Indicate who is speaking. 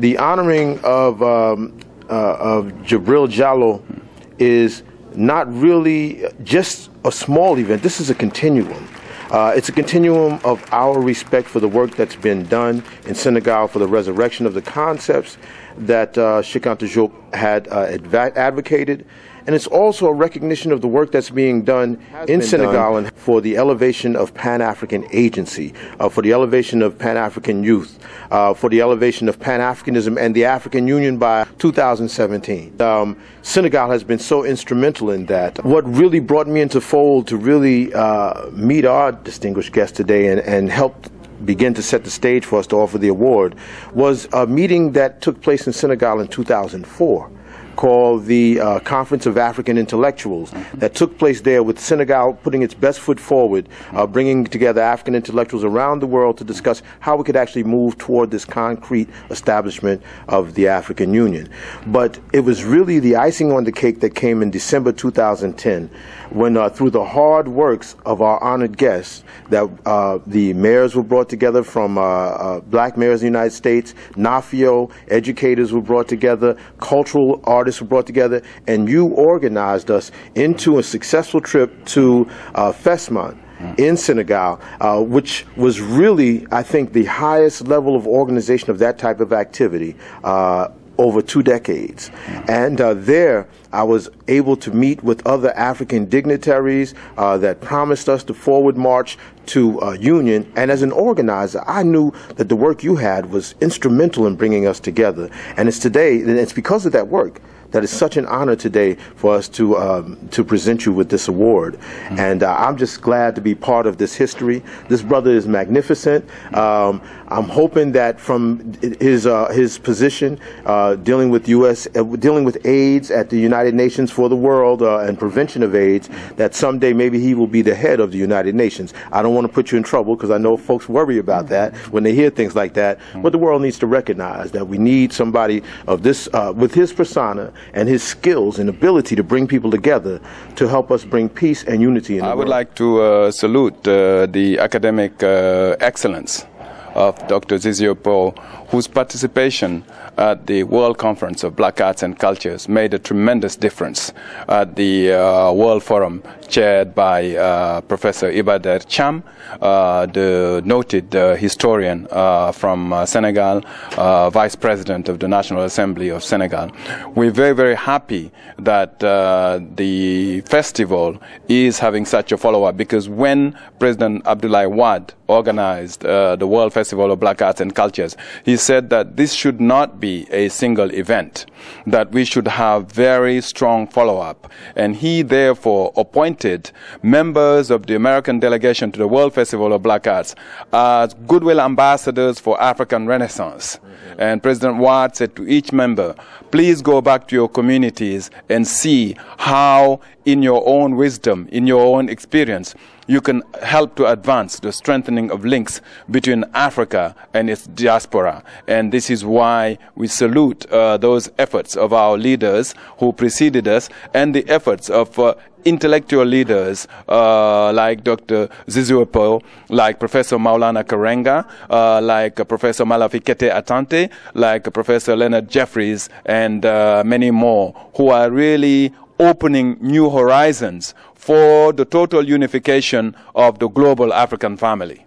Speaker 1: the honoring of Jibril Jallo is not really just a small event. This is a continuum. It's a continuum of our respect for the work that's been done in Senegal for the resurrection of the concepts that Cheikh Anta Diop had advocated. And it's also a recognition of the work that's being done in Senegal and for the elevation of Pan-African agency, for the elevation of Pan-African youth, for the elevation of Pan-Africanism and the African Union by 2017. Senegal has been so instrumental in that. What really brought me into fold to really meet our distinguished guest today and help begin to set the stage for us to offer the award was a meeting that took place in Senegal in 2004. Called the Conference of African Intellectuals, that took place there with Senegal putting its best foot forward, bringing together African intellectuals around the world to discuss how we could actually move toward this concrete establishment of the African Union. But it was really the icing on the cake that came in December 2010 when through the hard works of our honored guests that the mayors were brought together from black mayors in the United States, NAFIO, educators were brought together, cultural artists were brought together, and you organized us into a successful trip to Fesman in Senegal, which was really, I think, the highest level of organization of that type of activity over 2 decades. And there I was able to meet with other African dignitaries that promised us the forward march to union. And as an organizer, I knew that the work you had was instrumental in bringing us together. And it's today, and it's because of that work that it's such an honor today for us to present you with this award. And I'm just glad to be part of this history. This brother is magnificent. I'm hoping that from his position dealing with dealing with AIDS at the United Nations for the world and prevention of AIDS, that someday maybe he will be the head of the United Nations. I don't want to put you in trouble because I know folks worry about that when they hear things like that. But the world needs to recognize that we need somebody of this with his persona and his skills and ability to bring people together to help us bring peace and unity in the world.
Speaker 2: I would like to salute the academic excellence of Dr. Diallo2, whose participation at the World Conference of Black Arts and Cultures made a tremendous difference at the World Forum chaired by Professor Ibader Cham, the noted historian from Senegal, Vice President of the National Assembly of Senegal. We're very, very happy that the festival is having such a follow-up, because when President Abdoulaye Wade organized the World Festival of Black Arts and Cultures, he said that this should not be a single event, that we should have very strong follow-up. And he therefore appointed members of the American delegation to the World Festival of Black Arts as goodwill ambassadors for African Renaissance. And President Wade said to each member, please go back to your communities and see how, in your own wisdom, in your own experience, you can help to advance the strengthening of links between Africa and its diaspora. And this is why we salute those efforts of our leaders who preceded us, and the efforts of intellectual leaders like Dr. Diallo2, like Professor Maulana Karenga, like Professor Malafikete Atante, like Professor Leonard Jeffries, and many more, who are really opening new horizons for the total unification of the global African family.